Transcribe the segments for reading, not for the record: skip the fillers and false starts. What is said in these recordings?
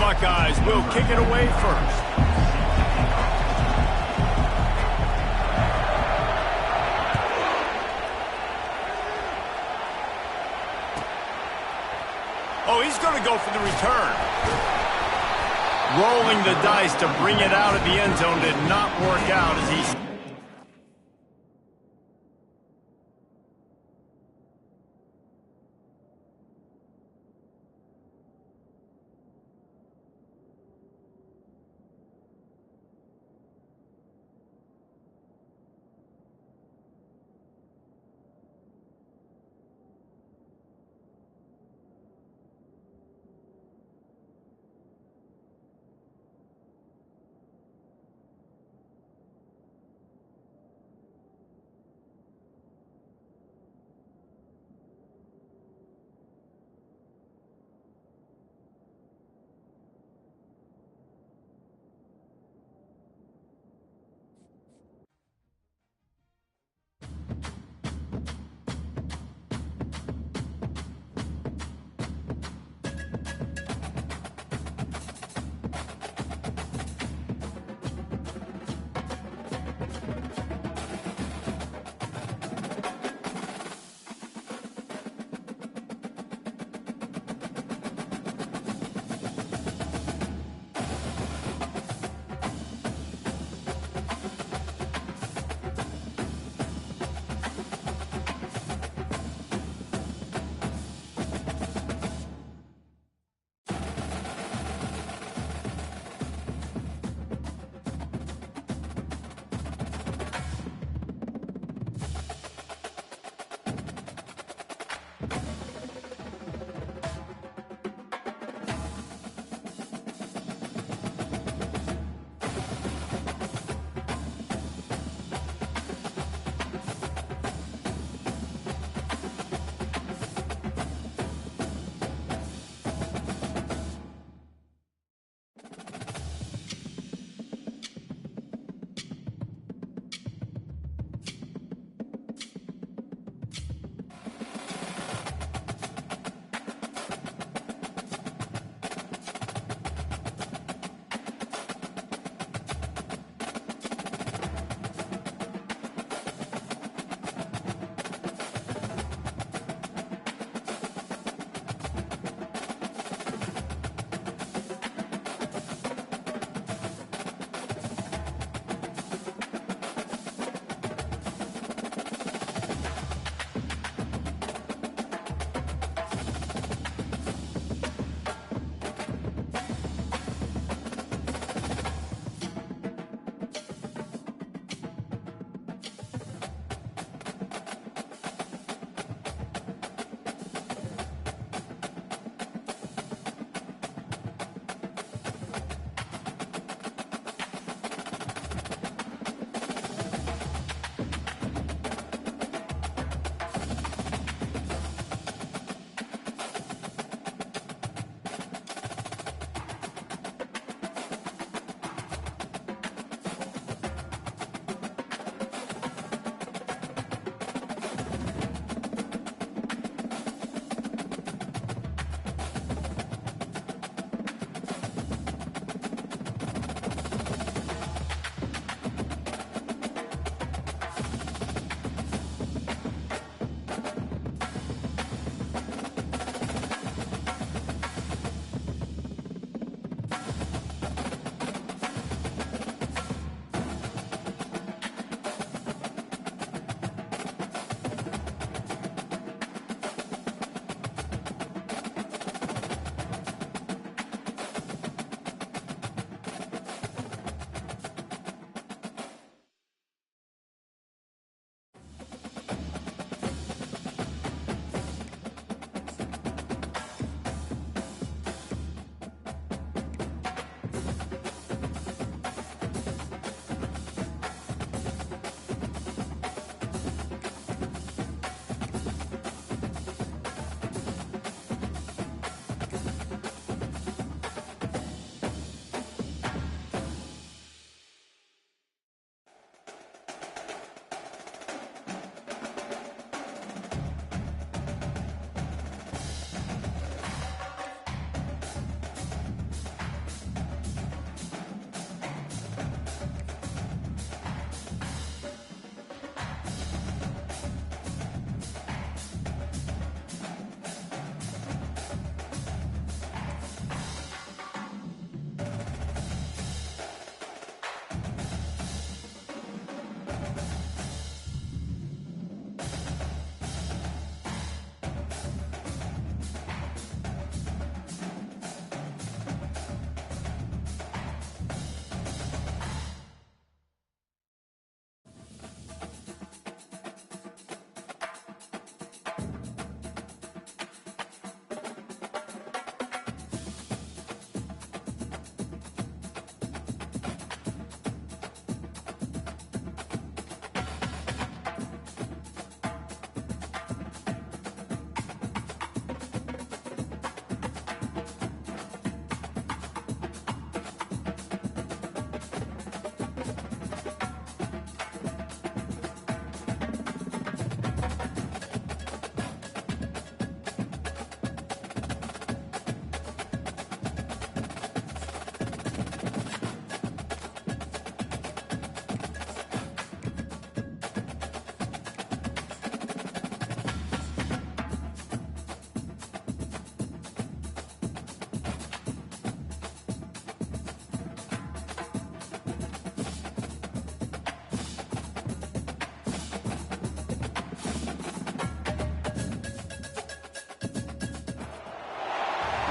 Buckeyes will kick it away first. Oh, he's going to go for the return. Rolling the dice to bring it out of the end zone did not work out as he...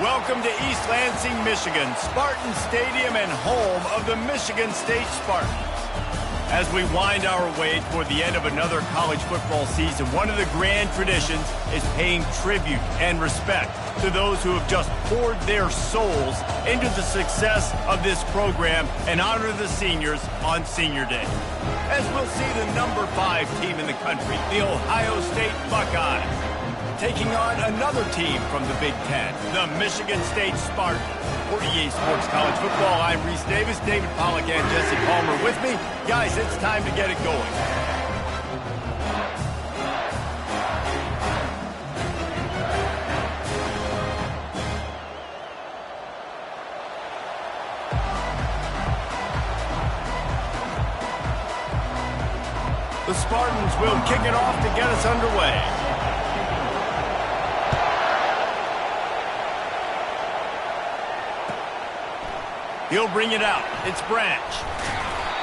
Welcome to East Lansing, Michigan, Spartan Stadium and home of the Michigan State Spartans. As we wind our way toward the end of another college football season, one of the grand traditions is paying tribute and respect to those who have just poured their souls into the success of this program and honor the seniors on Senior Day. As we'll see the number 5 team in the country, the Ohio State Buckeyes, taking on another team from the Big Ten, the Michigan State Spartans. For EA Sports College Football, I'm Reese Davis, David Pollack, and Jesse Palmer with me. Guys, it's time to get it going. The Spartans will kick it off to get us underway. He'll bring it out. It's Branch.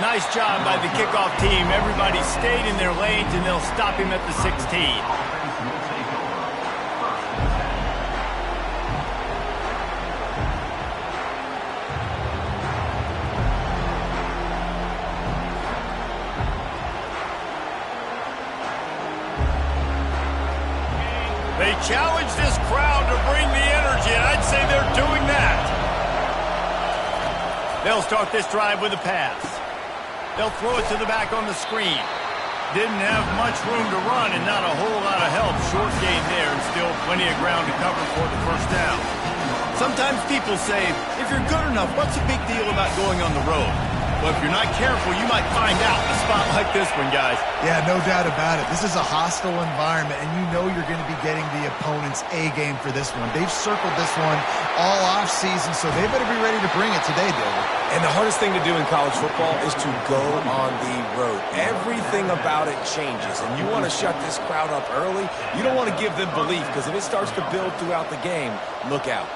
Nice job by the kickoff team. Everybody stayed in their lanes, and they'll stop him at the 16. They challenge this crowd to bring the energy, and I'd say they're doing that. They'll start this drive with a pass. They'll throw it to the back on the screen. Didn't have much room to run and not a whole lot of help. Short gain there and still plenty of ground to cover for the first down. Sometimes people say, if you're good enough, what's the big deal about going on the road? Well, if you're not careful, you might find out in a spot like this one, guys. Yeah, no doubt about it. This is a hostile environment, and you know you're going to be getting the opponent's A-game for this one. They've circled this one all off-season, so they better be ready to bring it today, David. And the hardest thing to do in college football is to go on the road. Everything about it changes, and you want to shut this crowd up early. You don't want to give them belief, because if it starts to build throughout the game, look out.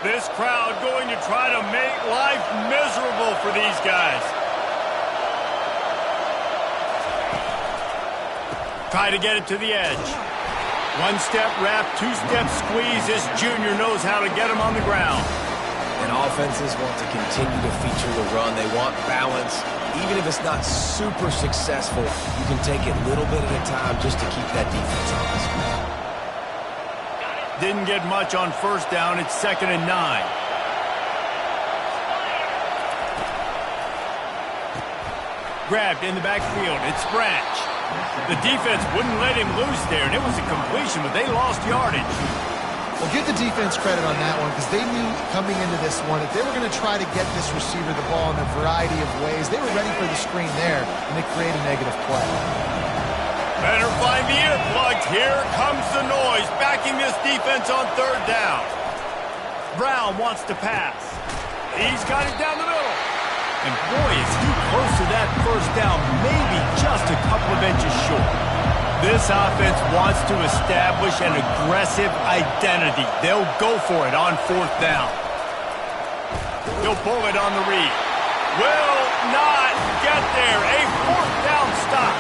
This crowd going to try to make life miserable for these guys. Try to get it to the edge. One-step wrap, two-step squeeze. This junior knows how to get him on the ground. And offenses want to continue to feature the run. They want balance. Even if it's not super successful, you can take it little bit at a time just to keep that defense honest. Didn't get much on first down. It's 2nd and 9. Grabbed in the backfield. It's Branch. The defense wouldn't let him loose there, and it was a completion, but they lost yardage. Well, give the defense credit on that one, because they knew coming into this one that they were going to try to get this receiver the ball in a variety of ways. They were ready for the screen there, and they created a negative play. Better find the earplugs. Here comes the noise, backing this defense on 3rd down. Brown wants to pass. He's got it down the middle. And boy, is he close to that first down, maybe just a couple of inches short. This offense wants to establish an aggressive identity. They'll go for it on 4th down. He'll pull it on the read. Will not get there. A 4th down stop.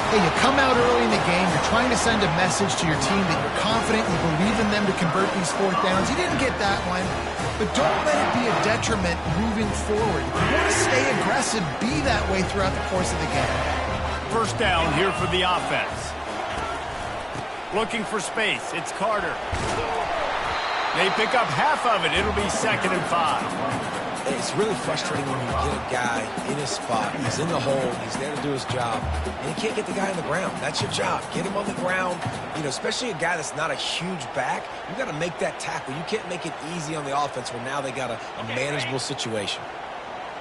Hey, you come out early in the game, you're trying to send a message to your team that you're confident, you believe in them to convert these 4th downs. You didn't get that one, but don't let it be a detriment moving forward. If you want to stay aggressive, be that way throughout the course of the game. First down here for the offense. Looking for space. It's Carter. They pick up half of it. It'll be 2nd and 5. It's really frustrating when you get a guy in his spot. He's in the hole. He's there to do his job. And you can't get the guy on the ground. That's your job. Get him on the ground. You know, especially a guy that's not a huge back. You got to make that tackle. You can't make it easy on the offense where now they got a manageable situation.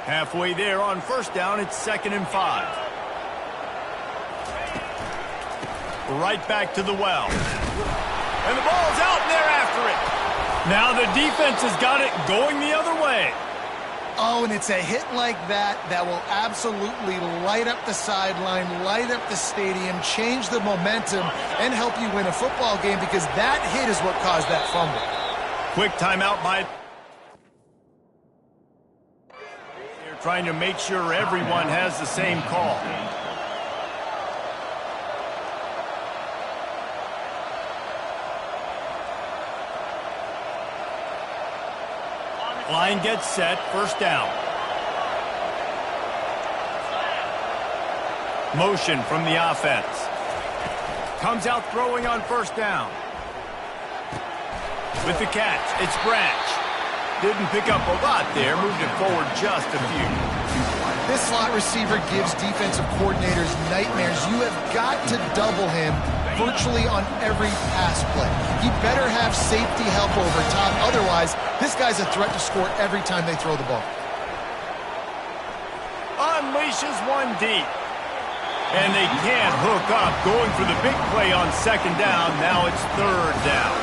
Halfway there on first down, it's 2nd and 5. Right back to the well. And the ball's out, and they're after it. Now the defense has got it going the other way. Oh, and it's a hit like that that will absolutely light up the sideline, light up the stadium, change the momentum, and help you win a football game, because that hit is what caused that fumble. Quick timeout by... They're trying to make sure everyone has the same call. Line gets set, first down. Motion from the offense. Comes out throwing on first down. With the catch, it's Branch. Didn't pick up a lot there, moved it forward just a few. This slot receiver gives defensive coordinators nightmares. You have got to double him virtually on every pass play. He better have safety help over top. Otherwise, this guy's a threat to score every time they throw the ball. Unleashes one deep. And they can't hook up. Going for the big play on second down. Now it's third down.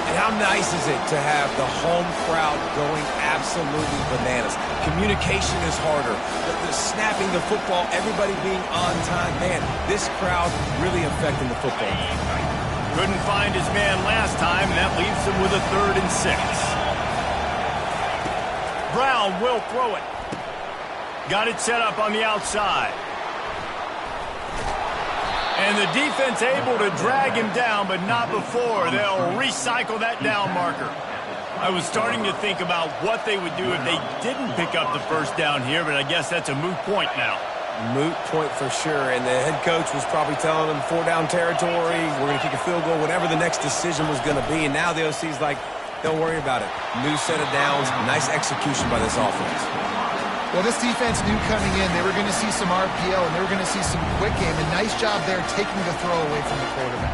And how nice is it to have the home crowd going absolutely bananas? Communication is harder. The snapping the football, everybody being on time. Man, this crowd really affecting the football. Couldn't find his man last time, and that leaves him with a 3rd and 6. Brown will throw it. Got it set up on the outside. And the defense able to drag him down, but not before. They'll recycle that down marker. I was starting to think about what they would do if they didn't pick up the first down here, but I guess that's a moot point now. Moot point for sure, and the head coach was probably telling them 4-down territory, we're going to kick a field goal, whatever the next decision was going to be, and now the OC's like, don't worry about it. New set of downs, nice execution by this offense. Well, this defense knew coming in they were going to see some RPO and they were going to see some quick game. A nice job there taking the throw away from the quarterback.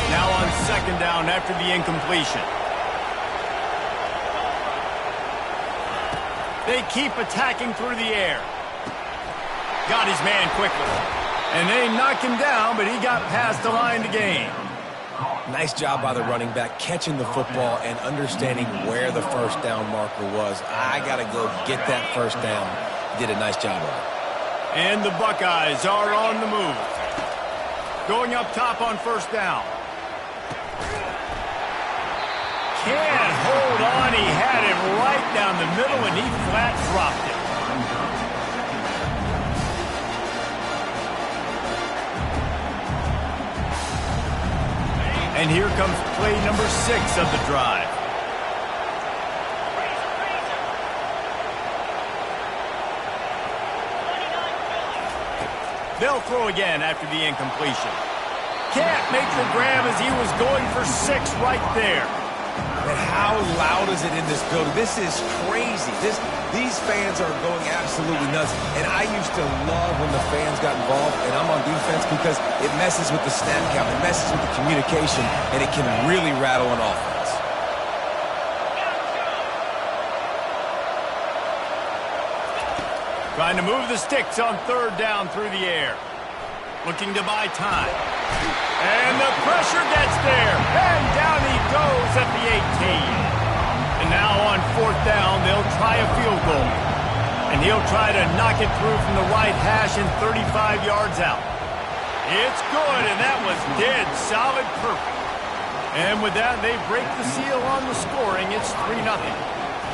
Now on second down after the incompletion. They keep attacking through the air. Got his man quickly. And they knocked him down, but he got past the line to gain. Nice job by the running back, catching the football and understanding where the first down marker was. I got to go get that first down. Did a nice job of it. And the Buckeyes are on the move. Going up top on first down. Can't hold on. He had it right down the middle, and he flat dropped it. And here comes play number 6 of the drive. They'll throw again after the incompletion. Can't make the grab as he was going for 6 right there. And how loud is it in this building? This is crazy. These fans are going absolutely nuts. And I used to love when the fans got involved, and I'm on defense because it messes with the snap count, it messes with the communication, and it can really rattle an offense. Trying to move the sticks on third down through the air. Looking to buy time. And the pressure gets there. And down he goes at the 18. And now on fourth down, they'll try a field goal. And he'll try to knock it through from the right hash and 35 yards out. It's good, and that was dead solid perfect. And with that, they break the seal on the scoring. It's 3-0.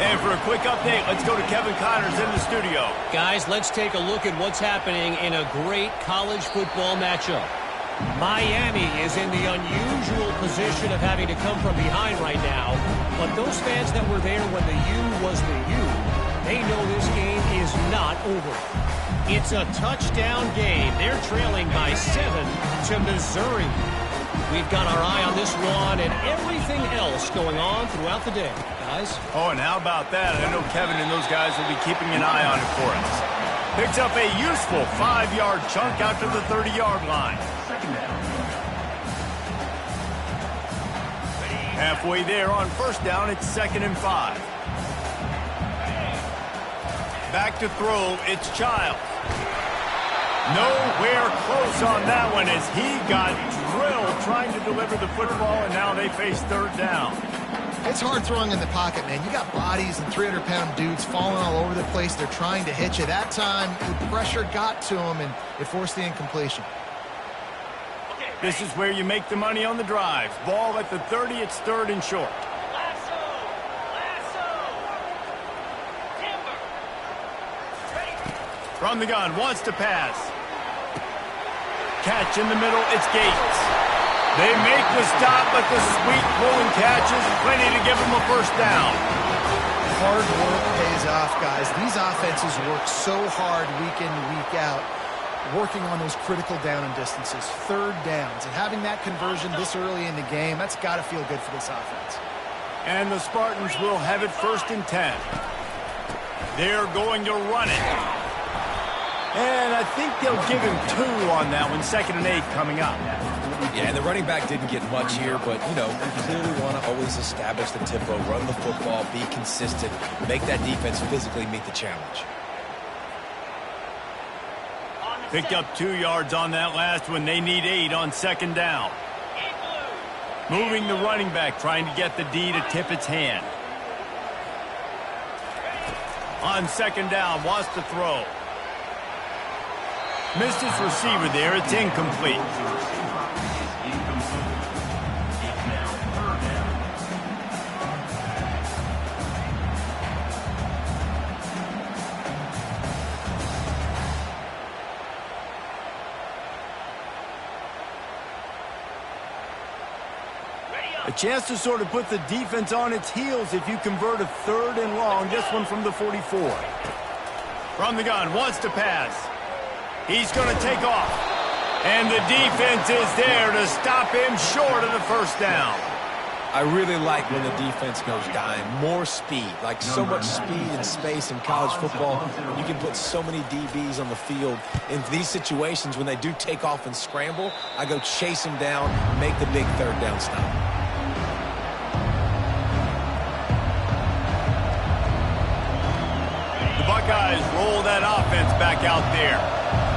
And for a quick update, let's go to Kevin Connors in the studio. Guys, let's take a look at what's happening in a great college football matchup. Miami is in the unusual position of having to come from behind right now. But those fans that were there when the U was the U, they know this game is not over. It's a touchdown game. They're trailing by 7 to Missouri. We've got our eye on this one and everything else going on throughout the day, guys. Oh, and how about that? I know Kevin and those guys will be keeping an eye on it for us. Picks up a useful 5-yard chunk out to the 30-yard line. Halfway there on first down, it's 2nd and 5. Back to throw, it's Childs. Nowhere close on that one as he got drilled trying to deliver the football, and now they face third down. It's hard throwing in the pocket, man. You got bodies and 300-pound dudes falling all over the place. They're trying to hit you. That time, the pressure got to him, and it forced the incompletion. This is where you make the money on the drives. Ball at the 30, it's 3rd and short. From the gun, wants to pass. Catch in the middle, it's Gates. They make the stop, but the sweet pulling catch is plenty to give them a first down. Hard work pays off, guys. These offenses work so hard week in, week out, working on those critical down and distances, third downs, and having that conversion this early in the game, that's got to feel good for this offense. And the Spartans will have it 1st and 10. They're going to run it. And I think they'll give him 2 on that one, 2nd and 8 coming up. Yeah, and the running back didn't get much here, but, you know, you clearly want to always establish the tempo, run the football, be consistent, make that defense physically meet the challenge. Picked up 2 yards on that last one. They need 8 on 2nd down. Moving the running back, trying to get the D to tip its hand. On 2nd down, wants to throw. Missed his receiver there. It's incomplete. A chance to sort of put the defense on its heels if you convert a 3rd and long. This one from the 44. From the gun, wants to pass. He's going to take off. And the defense is there to stop him short of the first down. I really like when the defense goes dime. More speed, like so much speed and space in college football. You can put so many DBs on the field. In these situations, when they do take off and scramble, I go chase them down, make the big 3rd down stop. The Buckeyes roll that offense back out there.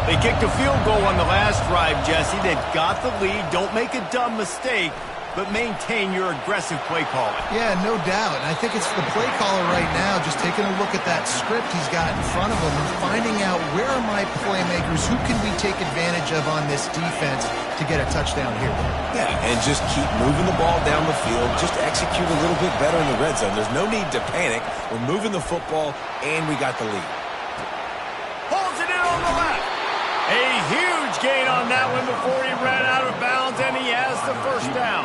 They kicked a field goal on the last drive, Jesse. They've got the lead. Don't make a dumb mistake, but maintain your aggressive play calling. Yeah, no doubt. And I think it's the play caller right now just taking a look at that script he's got in front of him and finding out where are my playmakers, who can we take advantage of on this defense to get a touchdown here. Yeah, and just keep moving the ball down the field. Just execute a little bit better in the red zone. There's no need to panic. We're moving the football, and we got the lead. Pulls it in on the left. A huge gain on that one before he ran out of bounds, and he has the first down.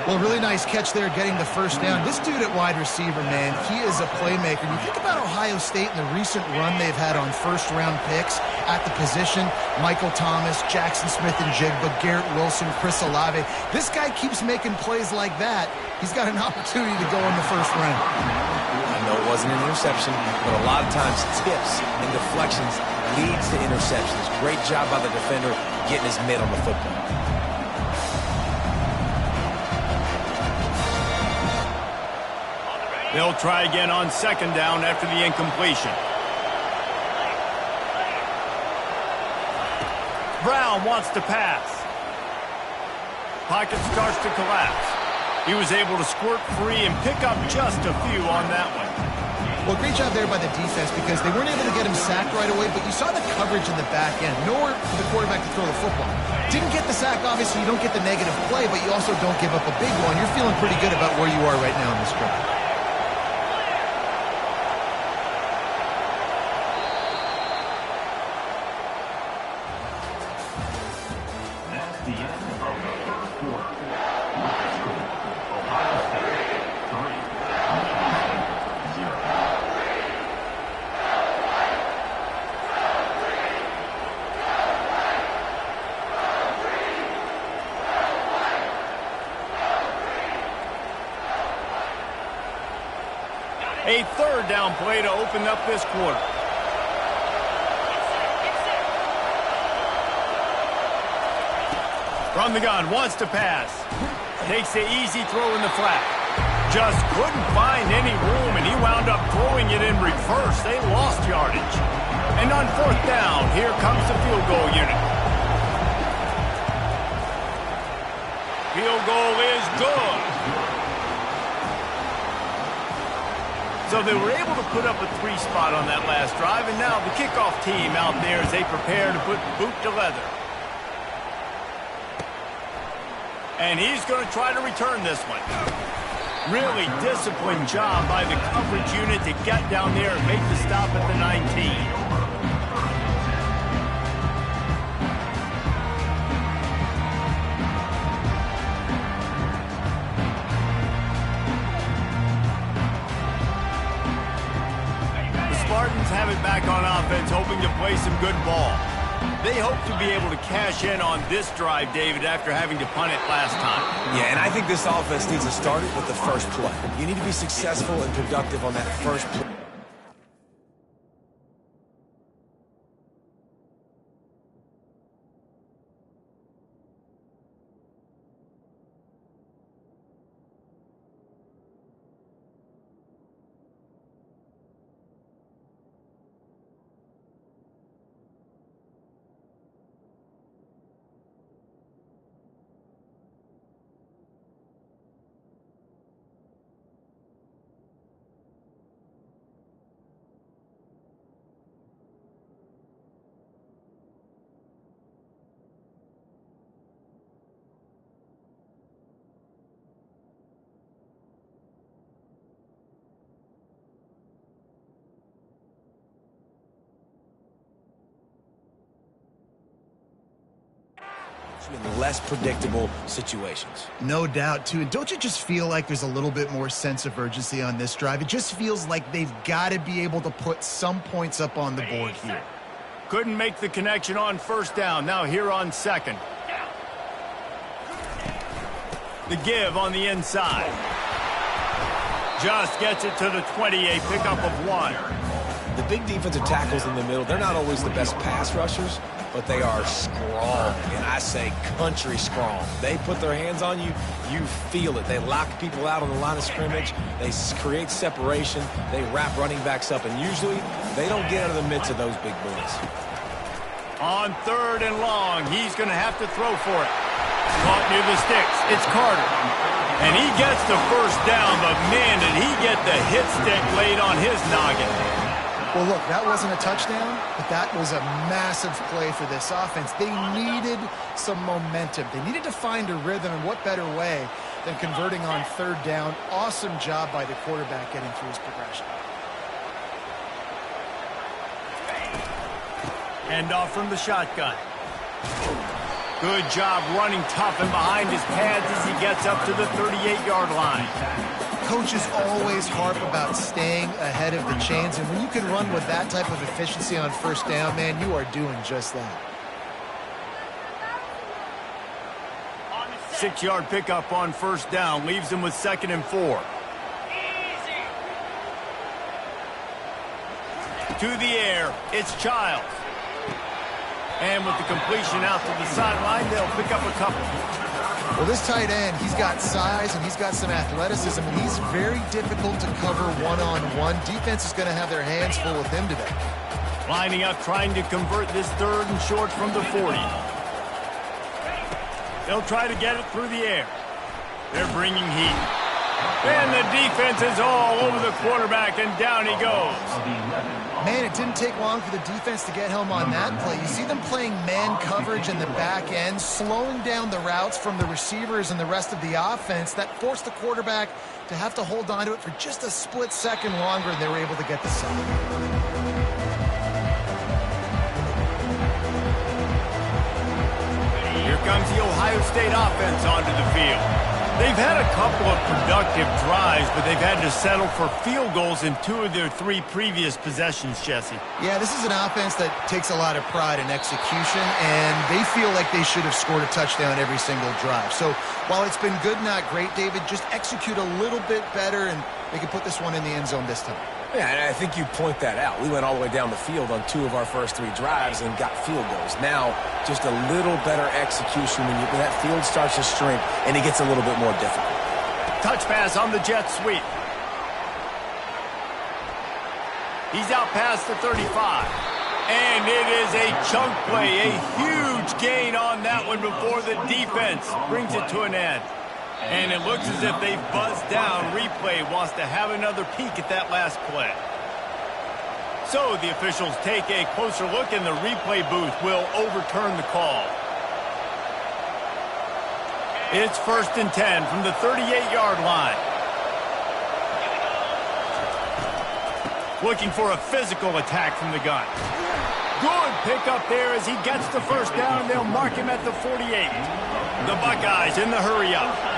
Well, really nice catch there getting the first down. This dude at wide receiver, man, he is a playmaker. You think about Ohio State and the recent run they've had on first-round picks at the position. Michael Thomas, Jackson Smith-Njigba, Garrett Wilson, Chris Olave. This guy keeps making plays like that. He's got an opportunity to go in the first round. I know it wasn't an interception, but a lot of times tips and deflections leads to interceptions. Great job by the defender getting his mitt on the football. They'll try again on 2nd down after the incompletion. Brown wants to pass. Pocket starts to collapse. He was able to squirt free and pick up just a few on that one. Well, great job there by the defense because they weren't able to get him sacked right away, but you saw the coverage in the back end. Nowhere for the quarterback to throw the football. Didn't get the sack, obviously. You don't get the negative play, but you also don't give up a big one. You're feeling pretty good about where you are right now in this script. A 3rd down play to open up this quarter. From the gun, wants to pass. Takes the easy throw in the flat. Just couldn't find any room, and he wound up throwing it in reverse. They lost yardage. And on 4th down, here comes the field goal unit. Field goal is good. So they were able to put up a 3 spot on that last drive, and now the kickoff team out there as they prepare to put boot to leather. And he's going to try to return this one. Really disciplined job by the coverage unit to get down there and make the stop at the 19. defense hoping to play some good ball. They hope to be able to cash in on this drive, David, after having to punt it last time. Yeah, and I think this offense needs to start it with the first play. You need to be successful and productive on that first play. In less predictable situations. No doubt, too. And don't you just feel like there's a little bit more sense of urgency on this drive? It just feels like they've got to be able to put some points up on the board here. Couldn't make the connection on first down. Now here on second. The give on the inside. Just gets it to the 20, a pickup of 1. The big defensive tackles in the middle, they're not always the best pass rushers, but they are strong, and I say country strong. They put their hands on you, you feel it. They lock people out on the line of scrimmage. They create separation. They wrap running backs up, and usually they don't get out of the midst of those big boys. On third and long, he's going to have to throw for it. Caught near the sticks. It's Carter. And he gets the first down, but man, did he get the hit stick laid on his noggin. Well, look, that wasn't a touchdown, but that was a massive play for this offense. They needed some momentum. They needed to find a rhythm, and what better way than converting on third down. Awesome job by the quarterback getting through his progression. Hand off from the shotgun. Good job running tough and behind his pads as he gets up to the 38-yard line. Coaches always harp about staying ahead of the chains, and when you can run with that type of efficiency on first down, man, you are doing just that. 6-yard pickup on first down leaves him with 2nd and 4. To the air, it's Childs. And with the completion out to the sideline, they'll pick up a couple. Well, this tight end, he's got size and he's got some athleticism, and he's very difficult to cover one-on-one. Defense is going to have their hands full with him today. Lining up, trying to convert this 3rd and short from the 40. They'll try to get it through the air. They're bringing heat. And the defense is all over the quarterback, and down he goes. Man, it didn't take long for the defense to get home on that play. You see them playing man coverage in the back end, slowing down the routes from the receivers and the rest of the offense. That forced the quarterback to have to hold on to it for just a split second longer, and they were able to get the sack. Here comes the Ohio State offense onto the field. They've had a couple of productive drives, but they've had to settle for field goals in 2 of their 3 previous possessions, Jesse. Yeah, this is an offense that takes a lot of pride in execution, and they feel like they should have scored a touchdown every single drive. So while it's been good, not great, David, just execute a little bit better, and they can put this one in the end zone this time. Yeah, and I think you point that out. We went all the way down the field on 2 of our first 3 drives and got field goals. Now, just a little better execution when that field starts to shrink and it gets a little bit more difficult. Touch pass on the jet sweep. He's out past the 35. And it is a chunk play, a huge gain on that one before the defense brings it to an end. And it looks as if they've buzzed down. Replay wants to have another peek at that last play. So the officials take a closer look, and the replay booth will overturn the call. It's 1st and 10 from the 38-yard line. Looking for a physical attack from the gun. Good pickup there as he gets the first down. They'll mark him at the 48. The Buckeyes in the hurry-up.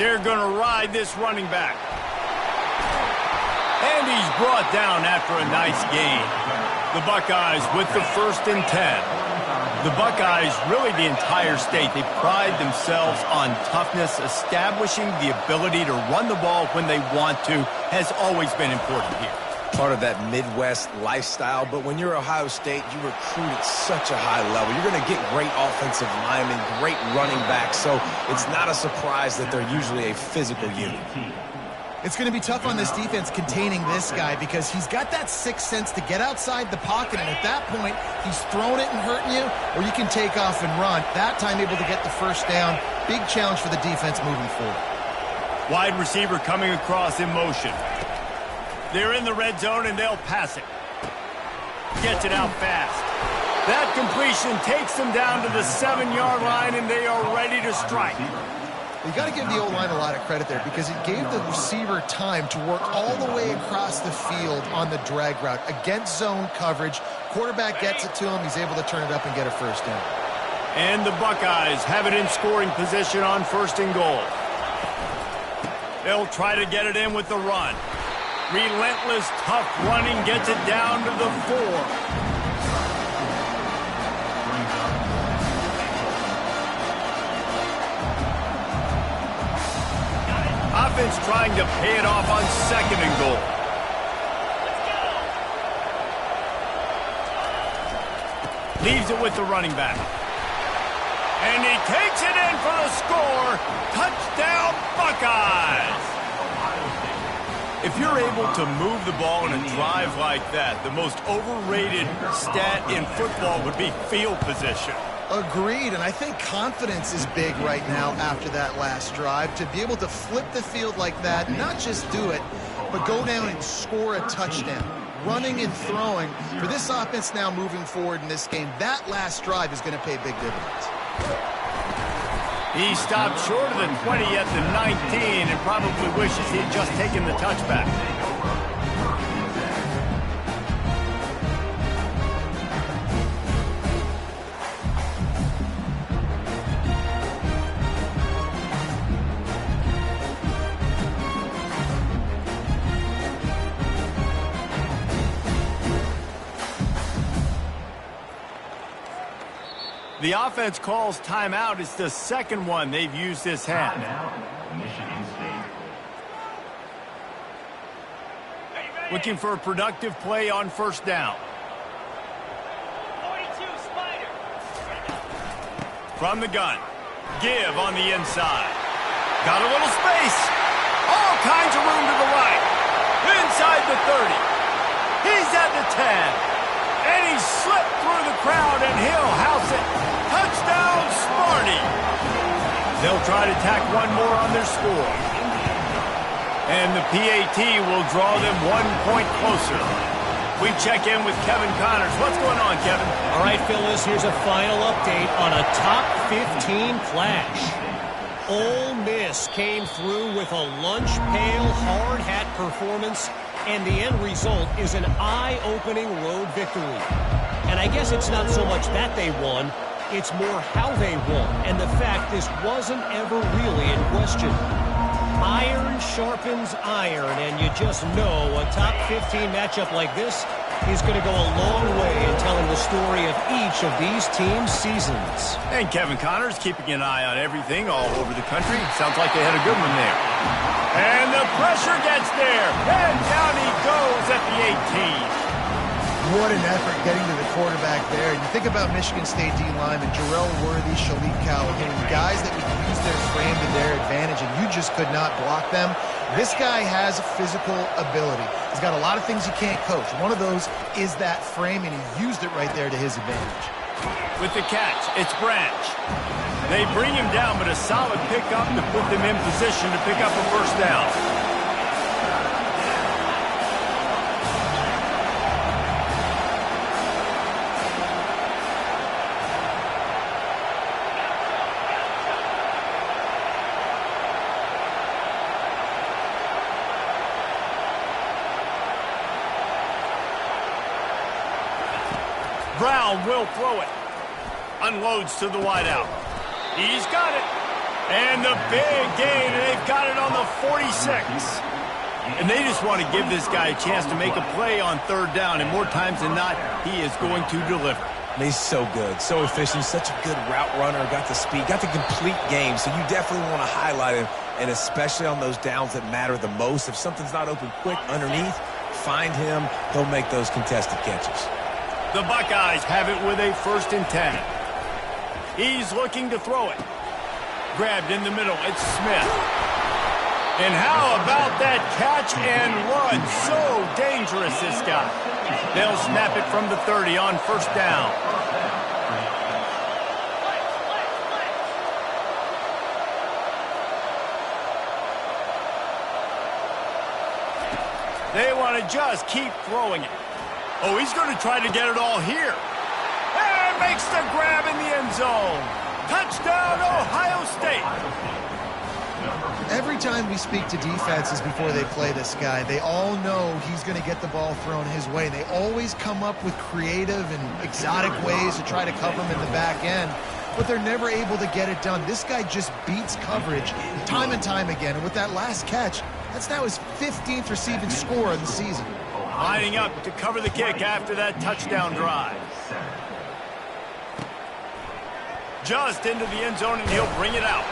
They're going to ride this running back. And he's brought down after a nice gain. The Buckeyes with the 1st and 10. The Buckeyes, really the entire state, they pride themselves on toughness. Establishing the ability to run the ball when they want to has always been important here. Part of that Midwest lifestyle, but when you're Ohio State, you recruit at such a high level. You're going to get great offensive linemen, great running backs, so it's not a surprise that they're usually a physical unit. It's going to be tough on this defense containing this guy because he's got that sixth sense to get outside the pocket, and at that point, he's throwing it and hurting you, or you can take off and run. That time able to get the first down. Big challenge for the defense moving forward. Wide receiver coming across in motion. They're in the red zone, and they'll pass it. Gets it out fast. That completion takes them down to the 7-yard line, and they are ready to strike. You got to give the O-line a lot of credit there because it gave the receiver time to work all the way across the field on the drag route. Against zone coverage, quarterback gets it to him. He's able to turn it up and get a first down. And the Buckeyes have it in scoring position on 1st and goal. They'll try to get it in with the run. Relentless, tough running gets it down to the 4. Offense trying to pay it off on 2nd and goal. Leaves it with the running back. And he takes it in for the score. Touchdown, Buckeyes! If you're able to move the ball in a drive like that, the most overrated stat in football would be field position. Agreed, and I think confidence is big right now after that last drive. To be able to flip the field like that, not just do it, but go down and score a touchdown. Running and throwing, for this offense now moving forward in this game, that last drive is going to pay big dividends. He stopped short of the 20 at the 19 and probably wishes he had just taken the touchback. The offense calls timeout. It's the 2nd one they've used this half. Looking for a productive play on 1st down. From the gun. Give on the inside. Got a little space. All kinds of room to the right. Inside the 30. He's at the 10. And he slipped through the crowd, and he'll house it. Touchdown, Smarty. They'll try to tack one more on their score. And the PAT will draw them 1 point closer. We check in with Kevin Connors. What's going on, Kevin? All right, Phyllis, here's a final update on a top 15 clash. Ole Miss came through with a lunch pail, hard hat performance, and the end result is an eye-opening road victory. And I guess it's not so much that they won, it's more how they won, and the fact this wasn't ever really in question. Iron sharpens iron, and you just know a top 15 matchup like this is going to go a long way in telling the story of each of these teams' seasons. And Kevin Connors keeping an eye on everything all over the country. Sounds like they had a good one there. And the pressure gets there. And down he goes at the 18. What an effort getting to the quarterback there. And you think about Michigan State D linemen, Jarrell Worthy, Shalik Calhoun, guys that would use their frame to their advantage, and you just could not block them. This guy has physical ability. He's got a lot of things you can't coach. One of those is that frame, and he used it right there to his advantage. With the catch, it's Branch. They bring him down, but a solid pickup to put them in position to pick up a first down. Brown will throw it. Unloads to the wideout. He's got it. And the big gain, and they've got it on the 46. And they just want to give this guy a chance to make a play on third down, and more times than not, he is going to deliver. He's so good, so efficient, such a good route runner, got the speed, got the complete game, so you definitely want to highlight him, and especially on those downs that matter the most. If something's not open quick underneath, find him, he'll make those contested catches. The Buckeyes have it with a 1st and 10. He's looking to throw it. Grabbed in the middle, it's Smith. And how about that catch and run? So dangerous, this guy. They'll snap it from the 30 on 1st down. They want to just keep throwing it. Oh, he's going to try to get it all here. And makes the grab in the end zone. Touchdown, Ohio State. Every time we speak to defenses before they play this guy, they all know he's going to get the ball thrown his way. They always come up with creative and exotic ways to try to cover him in the back end, but they're never able to get it done. This guy just beats coverage time and time again, and with that last catch, that's now his 15th receiving score of the season. Lining up to cover the kick after that touchdown drive. Just into the end zone, and he'll bring it out.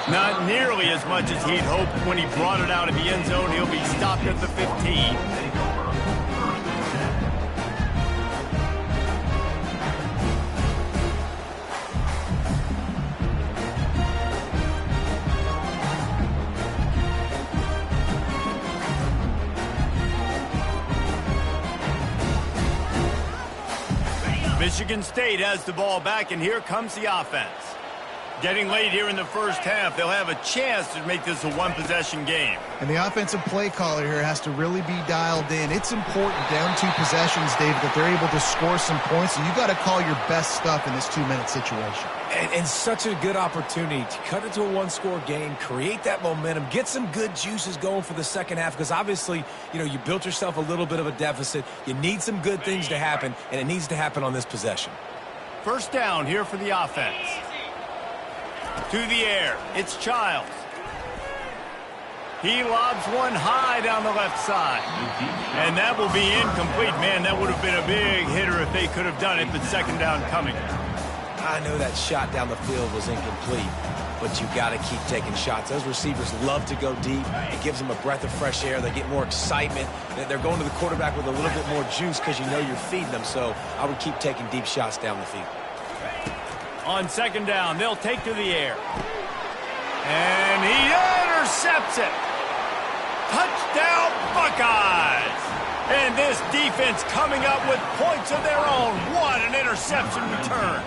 Not nearly as much as he'd hoped when he brought it out of the end zone. He'll be stopped at the 15. Michigan State has the ball back, and here comes the offense. Getting late here in the first half, they'll have a chance to make this a one-possession game. And the offensive play caller here has to really be dialed in. It's important down 2 possessions, David, that they're able to score some points. So you got to call your best stuff in this 2-minute situation. And such a good opportunity to cut it to a one-score game, create that momentum, get some good juices going for the second half, because obviously, you know, you built yourself a little bit of a deficit. You need some good things to happen, and it needs to happen on this possession. 1st down here for the offense. To the air, it's Childs. He lobs one high down the left side. And that will be incomplete. Man, that would have been a big hitter if they could have done it, but 2nd down coming. I know that shot down the field was incomplete, but you got to keep taking shots. Those receivers love to go deep. It gives them a breath of fresh air. They get more excitement. They're going to the quarterback with a little bit more juice because you know you're feeding them. So I would keep taking deep shots down the field. On 2nd down, they'll take to the air. And he intercepts it. Touchdown, Buckeyes. And this defense coming up with points of their own. What an interception return.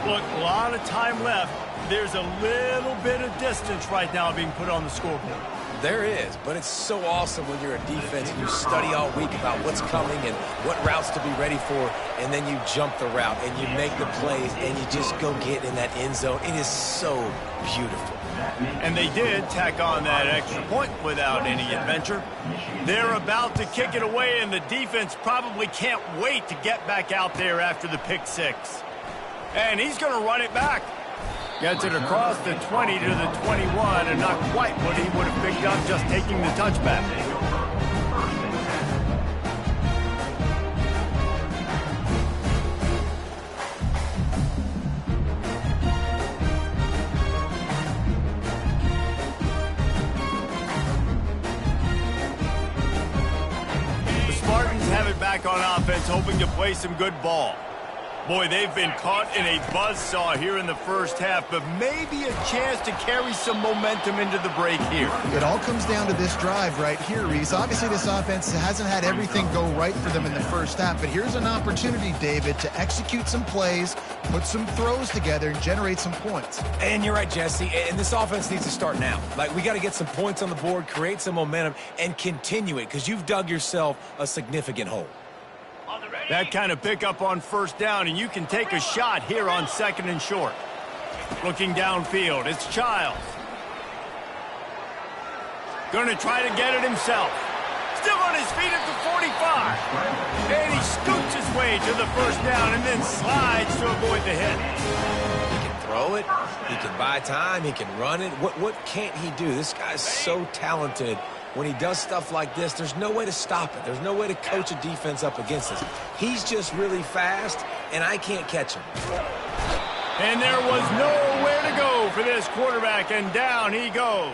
Look, a lot of time left. There's a little bit of distance right now being put on the scoreboard. There is, but it's so awesome when you're a defense and you study all week about what's coming and what routes to be ready for, and then you jump the route and you make the plays and you just go get in that end zone. It is so beautiful. And they did tack on that extra point without any adventure. They're about to kick it away, and the defense probably can't wait to get back out there after the pick 6. And he's going to run it back. Gets it across the 20 to the 21, and not quite what he would have picked up just taking the touchback. The Spartans have it back on offense, hoping to play some good ball. Boy, they've been caught in a buzzsaw here in the first half, but maybe a chance to carry some momentum into the break here. It all comes down to this drive right here, Reese. Obviously, this offense hasn't had everything go right for them in the first half, but here's an opportunity, David, to execute some plays, put some throws together, and generate some points. And you're right, Jesse, and this offense needs to start now. Like, we got to get some points on the board, create some momentum, and continue it, because you've dug yourself a significant hole. That kind of pickup on 1st down, and you can take a shot here on 2nd and short. Looking downfield, it's Childs. Going to try to get it himself. Still on his feet at the 45. And he scoots his way to the 1st down and then slides to avoid the hit. He can throw, throw it. He can buy time. He can run it. What can't he do? This guy's so talented. When he does stuff like this, there's no way to stop it. There's no way to coach a defense up against us. He's just really fast, and I can't catch him. And there was nowhere to go for this quarterback, and down he goes.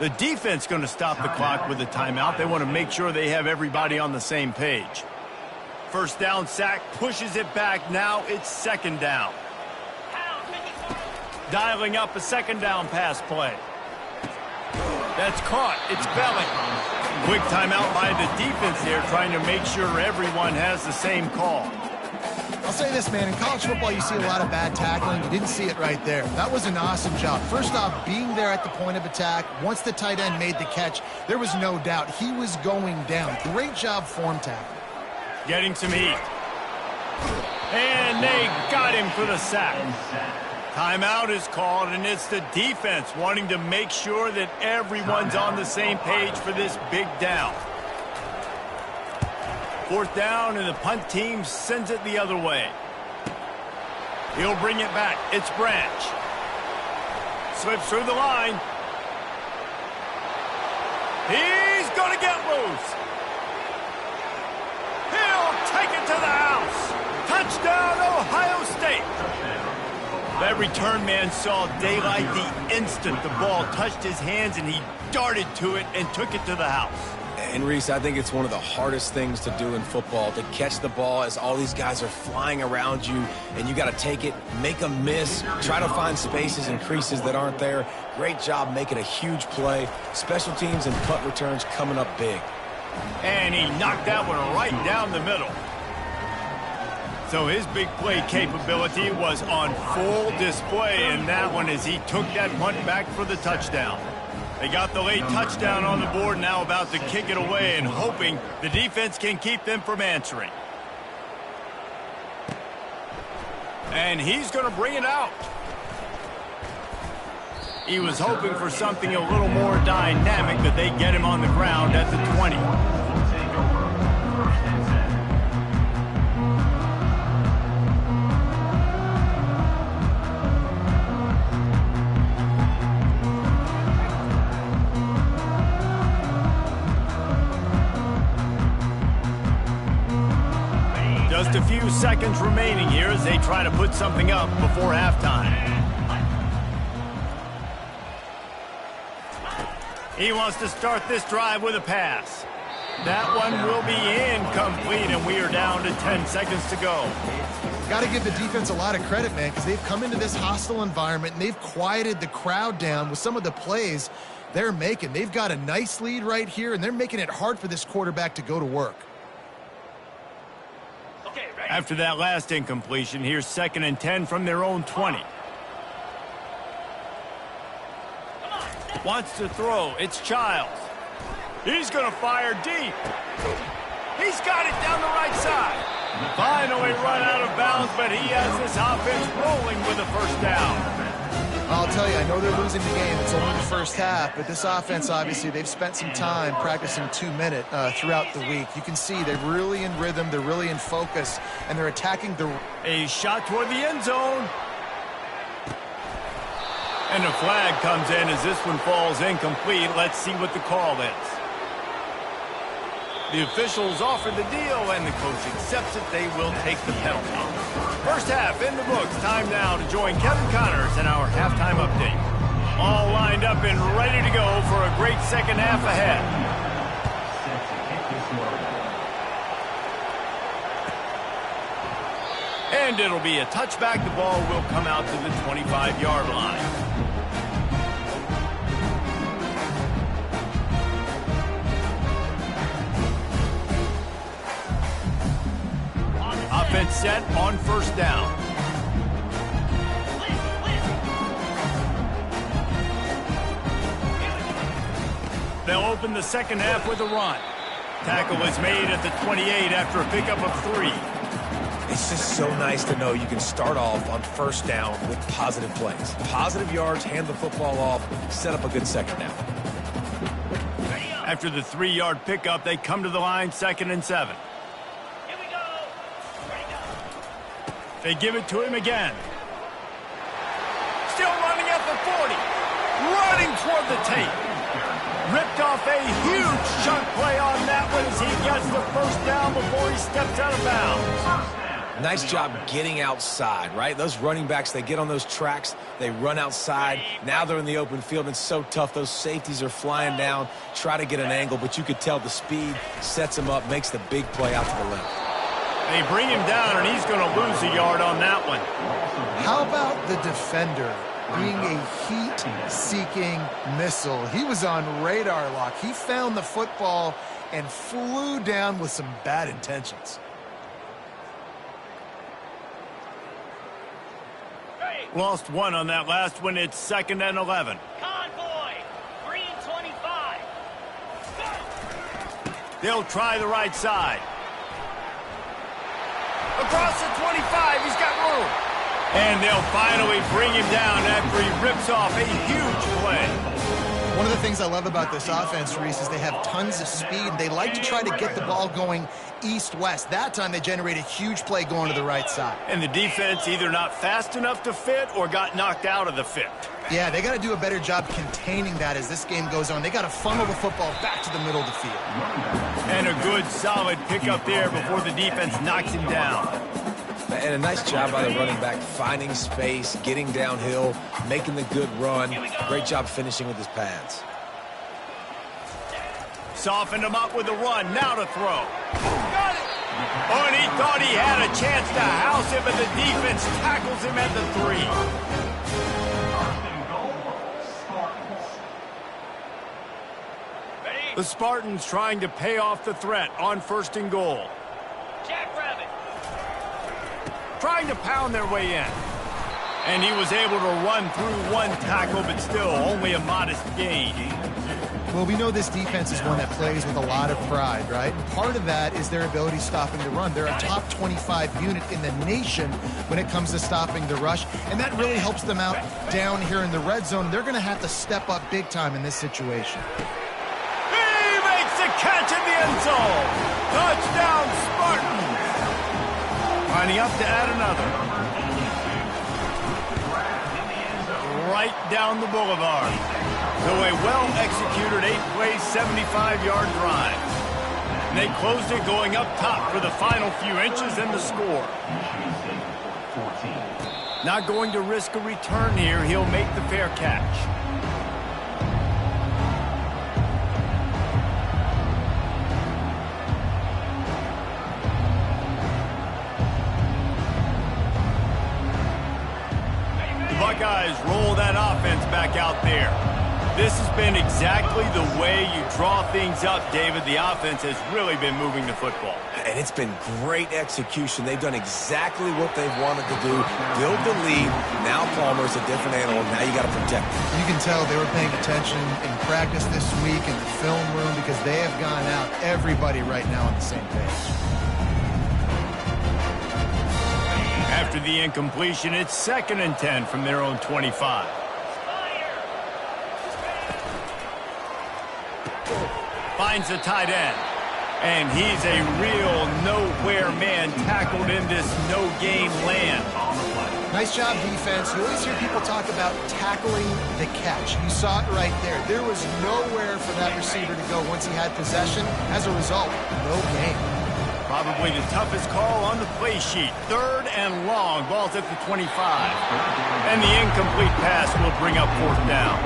The defense going to stop the clock with a timeout. They want to make sure they have everybody on the same page. First down sack, pushes it back. Now it's second down. Dialing up a second down pass play. That's caught. It's Belling. Quick timeout by the defense there, trying to make sure everyone has the same call. I'll say this, man. In college football, you see a lot of bad tackling. You didn't see it right there. That was an awesome job. First off, being there at the point of attack. Once the tight end made the catch, there was no doubt he was going down. Great job form tackle. Getting some heat. And they got him for the sack. Timeout is called, and it's the defense wanting to make sure that everyone's on the same page for this big down. Fourth down, and the punt team sends it the other way. He'll bring it back. It's Branch. Slips through the line. He's going to get loose. He'll take it to the house. Touchdown, Ohio State. That return man saw daylight the instant the ball touched his hands, and he darted to it and took it to the house. And, Reese, I think it's one of the hardest things to do in football, to catch the ball as all these guys are flying around you, and you got to take it, make them miss, try to find spaces and creases that aren't there. Great job making a huge play. Special teams and punt returns coming up big. And he knocked that one right down the middle. So his big play capability was on full display in that one as he took that punt back for the touchdown. They got the late touchdown on the board, now about to kick it away and hoping the defense can keep them from answering. And he's going to bring it out. He was hoping for something a little more dynamic, but they get him on the ground at the 20. Just a few seconds remaining here as they try to put something up before halftime. He wants to start this drive with a pass. That one will be incomplete, and we are down to 10 seconds to go. Got to give the defense a lot of credit, man, because they've come into this hostile environment, and they've quieted the crowd down with some of the plays they're making. They've got a nice lead right here, and they're making it hard for this quarterback to go to work. After that last incompletion, here's 2nd and 10 from their own 20. Wants to throw. It's Childs. He's going to fire deep. He's got it down the right side. Finally run out of bounds, but he has this offense rolling with a first down. I'll tell you, I know they're losing the game. It's only the first half, but this offense, obviously, they've spent some time practicing 2-minute throughout the week. You can see they're really in rhythm, they're really in focus, and they're attacking the... A shot toward the end zone. And a flag comes in as this one falls incomplete. Let's see what the call is. The officials offer the deal, and the coach accepts it. They will take the penalty. First half in the books. Time now to join Kevin Connors in our halftime update. All lined up and ready to go for a great second half ahead. And it'll be a touchback. The ball will come out to the 25-yard line. Offense set on first down. They'll open the second half with a run. Tackle is made at the 28 after a pickup of 3. It's just so nice to know you can start off on first down with positive plays. Positive yards, hand the football off, set up a good second down. After the 3-yard pickup, they come to the line, 2nd and 7. They give it to him again. still running at the 40. Running toward the tape. Ripped off a huge chunk play on that one as he gets the first down before he steps out of bounds. Nice job getting outside, right? Those running backs, they get on those tracks, they run outside. Now they're in the open field. It's so tough. Those safeties are flying down, try to get an angle, but you could tell the speed sets him up, makes the big play out to the left. They bring him down, and he's going to lose a yard on that one. How about the defender being a heat-seeking missile? He was on radar lock. He found the football and flew down with some bad intentions. Lost one on that last one. It's 2nd and 11. Convoy, green 25. They'll try the right side. Across the 25, he's got room. And they'll finally bring him down after he rips off a huge play. One of the things I love about this offense, Reese, is they have tons of speed. They like to try to get the ball going east-west. That time they generate a huge play going to the right side. And the defense either not fast enough to fit or got knocked out of the fit. Yeah, they got to do a better job containing that as this game goes on. They got to funnel the football back to the middle of the field. And a good, solid pickup there before the defense knocks him down. And a nice job by the running back, finding space, getting downhill, making the good run. Great job finishing with his pads. Softened him up with the run. Now to throw. Got it. Oh, and he thought he had a chance to house him, but the defense tackles him at the 3. The Spartans trying to pay off the threat on 1st and goal. Jackrabbit. Trying to pound their way in. And he was able to run through one tackle, but still only a modest gain. Well, we know this defense is one that plays with a lot of pride, right? And part of that is their ability stopping the run. They're a top 25 unit in the nation when it comes to stopping the rush, and that really helps them out down here in the red zone. They're going to have to step up big time in this situation. He makes a catch in the end zone. Touchdown, Spartans. Lining up to add another. Right down the boulevard. So a well-executed 8-play, 75-yard drive. And they closed it going up top for the final few inches and the score. Not going to risk a return here. He'll make the fair catch. Buckeyes roll that offense back out there. This has been exactly the way you draw things up, David. The offense has really been moving the football. And it's been great execution. They've done exactly what they've wanted to do. Build the lead. Now Palmer's a different animal. Now you got to protect him. You can tell they were paying attention in practice this week in the film room because they have gone out, everybody right now on the same page. After the incompletion, it's 2nd and 10 from their own 25. Finds the tight end. And he's a real nowhere man tackled in this no-game land. Nice job, defense. You always hear people talk about tackling the catch. You saw it right there. There was nowhere for that receiver to go once he had possession. As a result, no gain. Probably the toughest call on the play sheet. 3rd and long. Ball's at the 25. And the incomplete pass will bring up 4th down.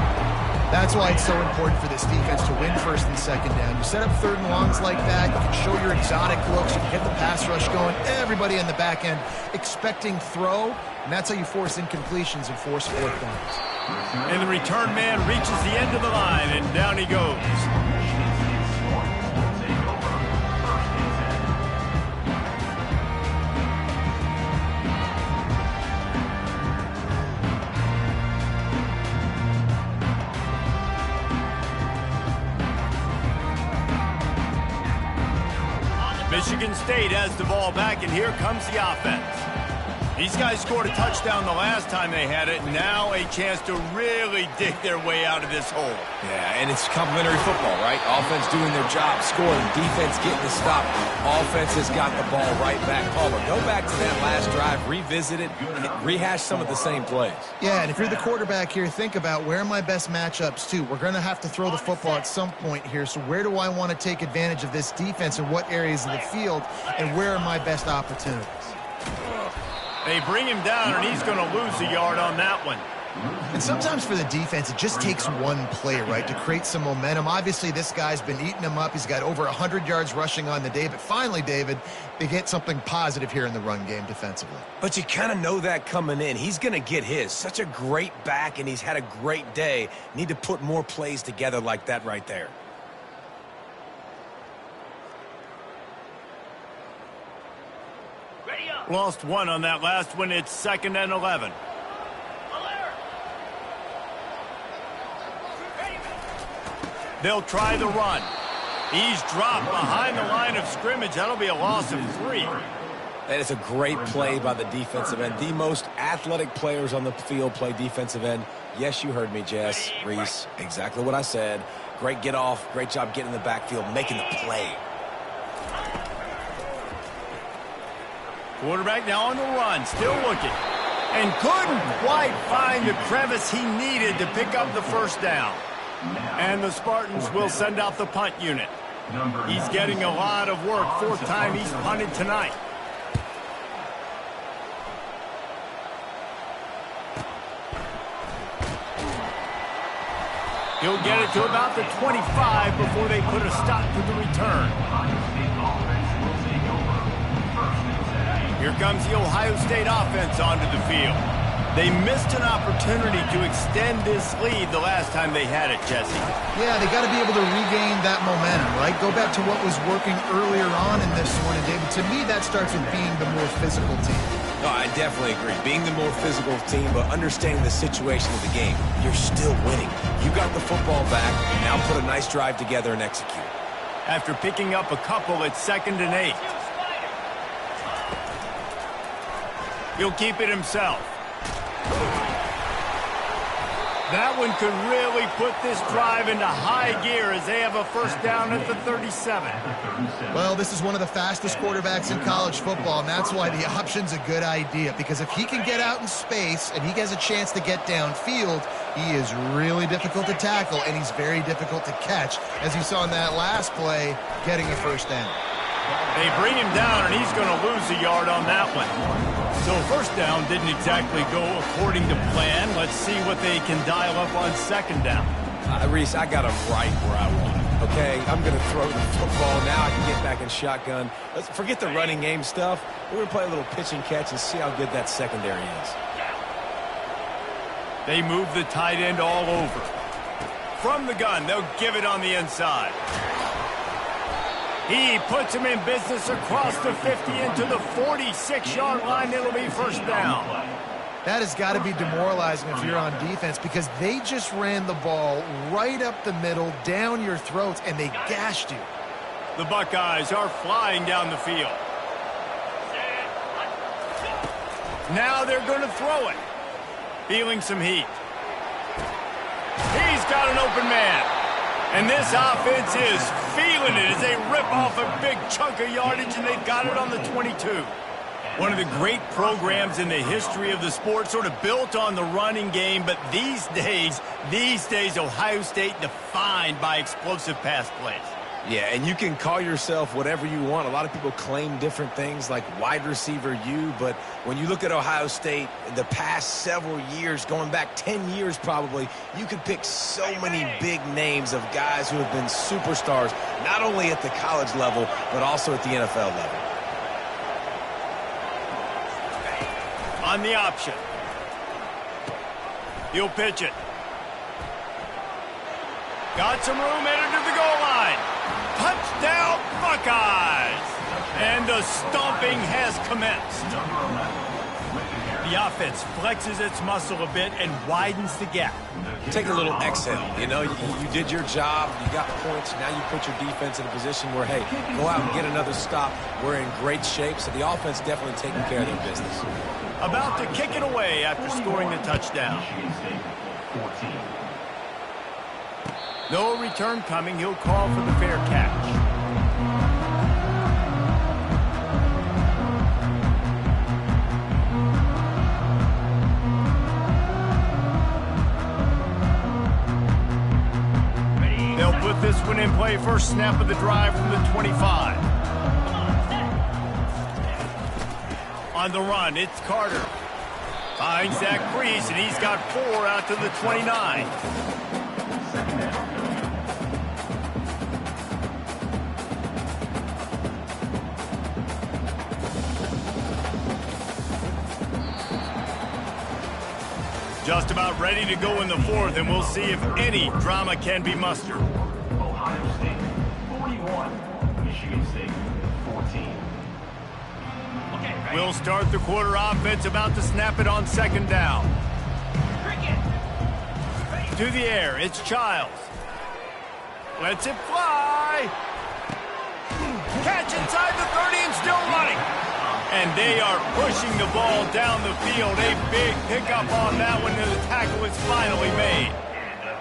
That's why it's so important for this defense to win 1st and 2nd down. You set up 3rd and longs like that, you can show your exotic looks, you can get the pass rush going, everybody in the back end expecting throw, and that's how you force incompletions and force 4th downs. And the return man reaches the end of the line, and down he goes. Michigan State has the ball back, and here comes the offense. These guys scored a touchdown the last time they had it. Now a chance to really dig their way out of this hole. Yeah, and it's complimentary football, right? Offense doing their job, scoring, defense getting the stop. Offense has got the ball right back. Palmer, go back to that last drive, revisit it, rehash some of the same plays. Yeah, and if you're the quarterback here, think about where are my best matchups too. We're going to have to throw the football at some point here, so where do I want to take advantage of this defense and what areas of the field, and where are my best opportunities? They bring him down, and he's going to lose a yard on that one. And sometimes for the defense, it just takes one play, right, to create some momentum. Obviously, this guy's been eating them up. He's got over 100 yards rushing on the day. But finally, David, they get something positive here in the run game defensively. But you kind of know that coming in. He's going to get his. Such a great back, and he's had a great day. Need to put more plays together like that right there. Lost one on that last one. It's 2nd and 11. They'll try the run. He's dropped behind the line of scrimmage. That'll be a loss of 3. That is a great play by the defensive end. The most athletic players on the field play defensive end. Yes, you heard me, Jess, Reese. Exactly what I said. Great get off. Great job getting in the backfield, making the play. Quarterback now on the run, still looking. And couldn't quite find the crevice he needed to pick up the first down. And the Spartans will send out the punt unit. He's getting a lot of work. 4th time he's punted tonight. He'll get it to about the 25 before they put a stop to the return. Here comes the Ohio State offense onto the field. They missed an opportunity to extend this lead the last time they had it, Jesse. Yeah, they got to be able to regain that momentum, right? Go back to what was working earlier on in this one. And, David, to me, that starts with being the more physical team. No, I definitely agree. Being the more physical team, but understanding the situation of the game. You're still winning. You got the football back. Now put a nice drive together and execute. After picking up a couple, it's 2nd and 8. He'll keep it himself. That one could really put this drive into high gear as they have a first down at the 37. Well, this is one of the fastest quarterbacks in college football, and that's why the option's a good idea. Because if he can get out in space and he has a chance to get downfield, he is really difficult to tackle, and he's very difficult to catch, as you saw in that last play, getting a first down. They bring him down, and he's going to lose a yard on that one. So first down didn't exactly go according to plan. Let's see what they can dial up on 2nd down. Reese, I got him right where I want him. Okay, I'm going to throw the football. Now I can get back in shotgun. Let's forget the running game stuff. We're going to play a little pitch and catch and see how good that secondary is. They move the tight end all over. From the gun, they'll give it on the inside. He puts him in business across the 50 into the 46-yard line. It'll be first down. That has got to be demoralizing if you're on defense, because they just ran the ball right up the middle, down your throats, and they gashed you. The Buckeyes are flying down the field. Now they're going to throw it. Feeling some heat. He's got an open man. And this offense is feeling it as they rip off a big chunk of yardage, and they've got it on the 22. One of the great programs in the history of the sport, sort of built on the running game, but these days, Ohio State defined by explosive pass plays. Yeah, and you can call yourself whatever you want. A lot of people claim different things like wide receiver U, but when you look at Ohio State, the past several years, going back 10 years probably, you could pick so many big names of guys who have been superstars, not only at the college level, but also at the NFL level. On the option. He'll pitch it. Got some room, headed to the goal line. Touchdown, Buckeyes! And the stomping has commenced. The offense flexes its muscle a bit and widens the gap. Take a little exhale. You know, you did your job. You got points. Now you put your defense in a position where, hey, go out and get another stop. We're in great shape. So the offense definitely taking care of their business. About to kick it away after scoring the touchdown. No return coming. He'll call for the fair catch. They'll put this one in play. First snap of the drive from the 25. On the run, it's Carter. Finds that crease, and he's got 4 out to the 29. Just about ready to go in the 4th, and we'll see if any drama can be mustered. Ohio State 41, Michigan State 14. We'll start the quarter offense, about to snap it on 2nd down. To the air, it's Childs. Lets it fly. Catch inside the 30 and still running. And they are pushing the ball down the field. A big pickup on that one, and the tackle is finally made.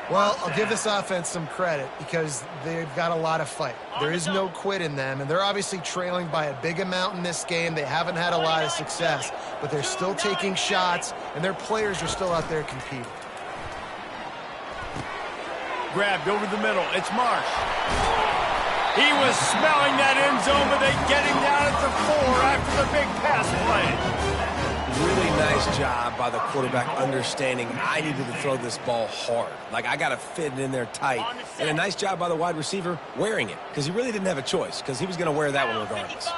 Well, I'll give this offense some credit because they've got a lot of fight. There is no quit in them, and they're obviously trailing by a big amount in this game. They haven't had a lot of success, but they're still taking shots, and their players are still out there competing. Grabbed over the middle. It's Marsh. He was smelling that end zone, but they get him down at the 4 after the big pass play. Really nice job by the quarterback understanding I needed to throw this ball hard. Like, I got to fit it in there tight. And a nice job by the wide receiver wearing it, because he really didn't have a choice, because he was going to wear that one regardless.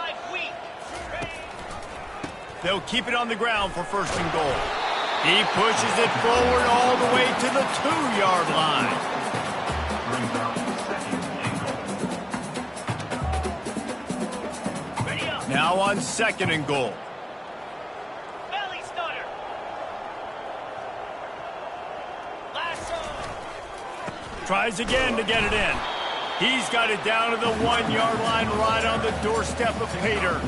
They'll keep it on the ground for 1st and goal. He pushes it forward all the way to the 2-yard line. Now on 2nd and goal. Tries again to get it in. He's got it down to the 1-yard line, right on the doorstep of Pater.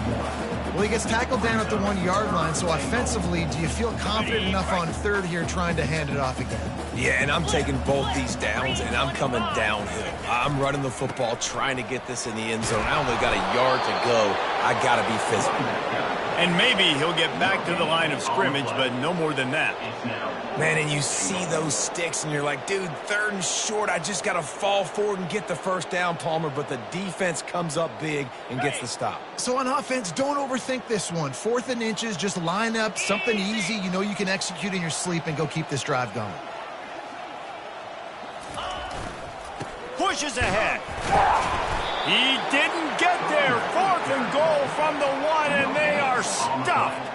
Well, he gets tackled down at the 1-yard line, so offensively, do you feel confident enough on 3rd here trying to hand it off again? Yeah, and I'm taking both these downs, and I'm coming downhill. I'm running the football, trying to get this in the end zone. I only got a yard to go. I got to be physical. And maybe he'll get back to the line of scrimmage, but no more than that. Man, and you see those sticks, and you're like, dude, 3rd and short. I just got to fall forward and get the 1st down, Palmer. But the defense comes up big and gets the stop. So on offense, don't overthink this one. 4th and inches, just line up, something easy you know you can execute in your sleep and go keep this drive going. Pushes ahead. He didn't get there. 4th and goal from the 1, and they are stuffed.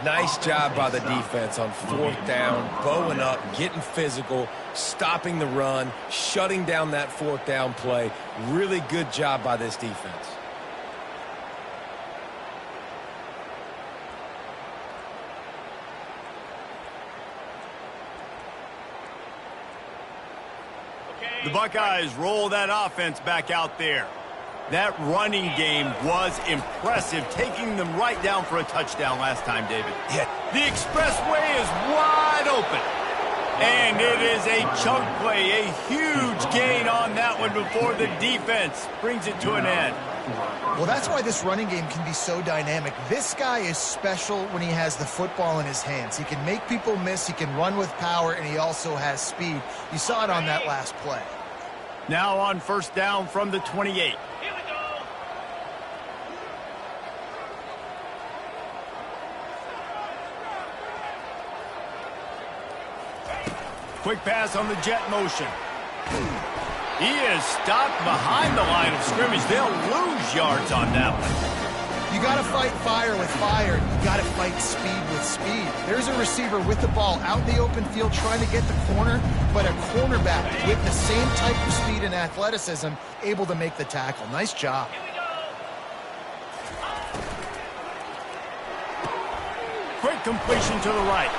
Nice job by the defense on 4th down, bowing up, getting physical, stopping the run, shutting down that 4th down play. Really good job by this defense. The Buckeyes roll that offense back out there. That running game was impressive, taking them right down for a touchdown last time, David. Yeah. The expressway is wide open. And it is a chunk play, a huge gain on that one before the defense brings it to an end. Well, that's why this running game can be so dynamic. This guy is special when he has the football in his hands. He can make people miss, he can run with power, and he also has speed. You saw it on that last play. Now on 1st down from the 28. Quick pass on the jet motion. He is stopped behind the line of scrimmage. They'll lose yards on that one. You got to fight fire with fire. You got to fight speed with speed. There's a receiver with the ball out in the open field trying to get the corner, but a cornerback with the same type of speed and athleticism able to make the tackle. Nice job. Quick completion to the right.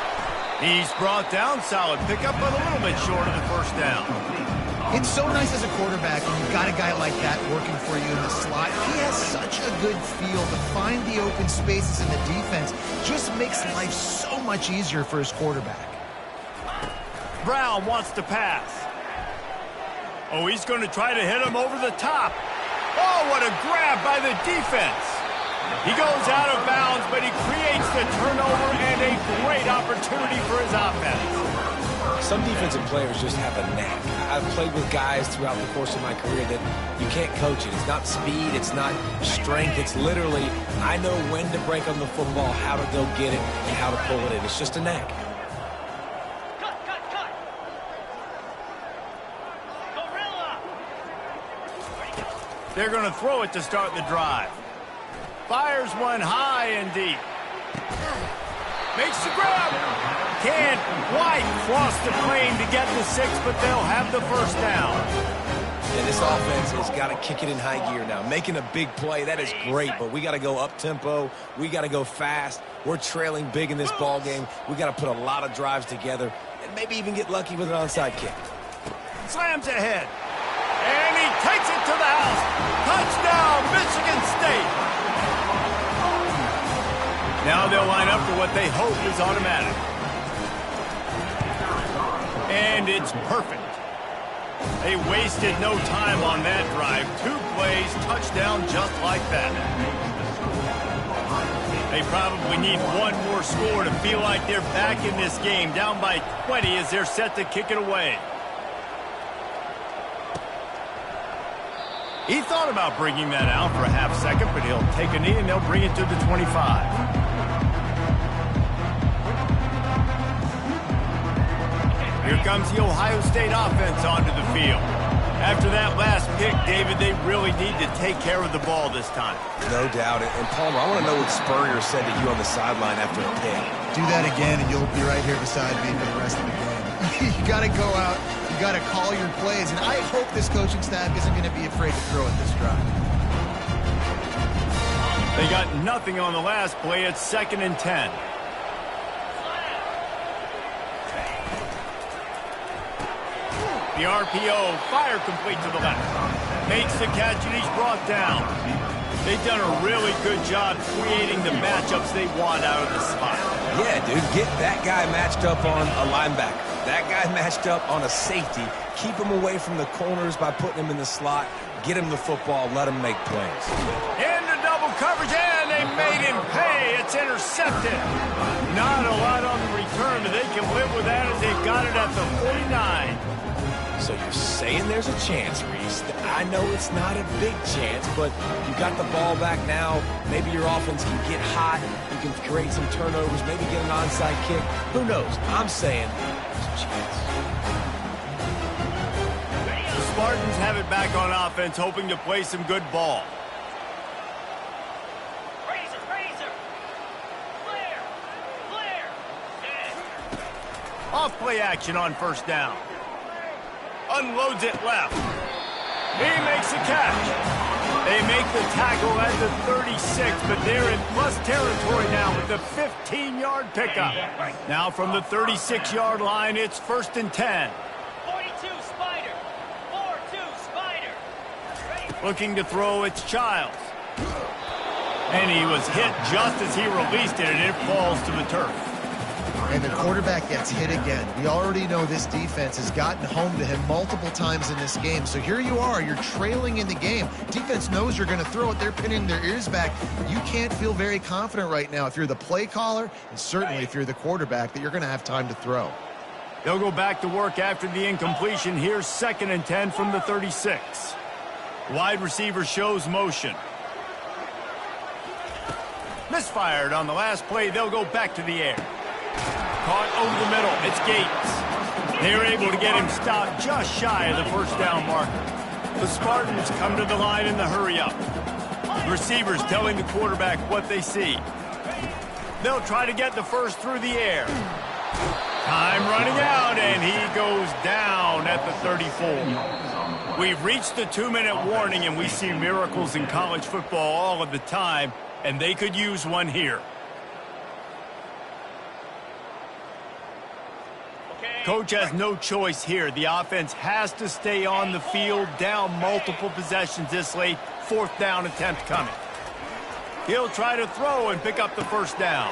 He's brought down, solid pickup, but a little bit short of the 1st down. It's so nice as a quarterback when you've got a guy like that working for you in the slot. He has such a good feel to find the open spaces in the defense. Just makes life so much easier for his quarterback. Brown wants to pass. Oh, he's going to try to hit him over the top. Oh, what a grab by the defense. He goes out of bounds, but he creates the turnover and a great opportunity for his offense. Some defensive players just have a knack. I've played with guys throughout the course of my career that you can't coach it. It's not speed, it's not strength. It's literally, I know when to break on the football, how to go get it, and how to pull it in. It's just a knack. Cut. Gorilla. They're going to throw it to start the drive. Fires one high and deep. Makes the grab. Can't quite cross the plane to get the 6, but they'll have the first down. And this offense has got to kick it in high gear now. Making a big play, that is great, but we got to go up-tempo. We got to go fast. We're trailing big in this ball game. We got to put a lot of drives together and maybe even get lucky with an onside kick. Slams ahead. And he takes it to the house. Touchdown, Michigan State. Now they'll line up for what they hope is automatic. And it's perfect. They wasted no time on that drive. 2 plays, touchdown just like that. They probably need one more score to feel like they're back in this game. Down by 20 as they're set to kick it away. He thought about bringing that out for a half second, but he'll take a knee and they'll bring it to the 25. Here comes the Ohio State offense onto the field. After that last pick, David, they really need to take care of the ball this time. No doubt. And Palmer, I want to know what Spurrier said to you on the sideline after a pick. Do that again, and you'll be right here beside me for the rest of the game. You got to go out. You got to call your plays. And I hope this coaching staff isn't going to be afraid to throw at this drive. They got nothing on the last play. It's 2nd and 10. The RPO, fire complete to the left. Makes the catch, and he's brought down. They've done a really good job creating the matchups they want out of the slot. Yeah, dude, get that guy matched up on a linebacker. That guy matched up on a safety. Keep him away from the corners by putting him in the slot. Get him the football, let him make plays. Into double coverage, and they made him pay. It's intercepted. Not a lot on the return, but they can live with that as they've got it at the 49. So you're saying there's a chance, Reese. I know it's not a big chance, but you got the ball back now. Maybe your offense can get hot. You can create some turnovers, maybe get an onside kick. Who knows? I'm saying there's a chance. The Spartans have it back on offense, hoping to play some good ball. Razor. Clear. Off play action on first down. Unloads it left. He makes the catch. They make the tackle at the 36, but they're in plus territory now with the 15-yard pickup. Now from the 36-yard line, it's 1st and 10. 42 Spider. 4-2 Spider. Looking to throw, it's Childs. And he was hit just as he released it, and it falls to the turf. And the quarterback gets hit again. We already know this defense has gotten home to him multiple times in this game. So here you are, you're trailing in the game. Defense knows you're going to throw it. They're pinning their ears back. You can't feel very confident right now if you're the play caller, and certainly if you're the quarterback, that you're going to have time to throw. They'll go back to work after the incompletion. Here's 2nd and 10 from the 36. Wide receiver shows motion. Misfired on the last play. They'll go back to the air. Caught over the middle. It's Gates. They're able to get him stopped just shy of the first down marker. The Spartans come to the line in the hurry-up. Receivers telling the quarterback what they see. They'll try to get the first through the air. Time running out, and he goes down at the 34. We've reached the 2-minute warning, and we see miracles in college football all of the time, and they could use one here. Coach has no choice here. The offense has to stay on the field, down multiple possessions this late. 4th down attempt coming. He'll try to throw and pick up the first down.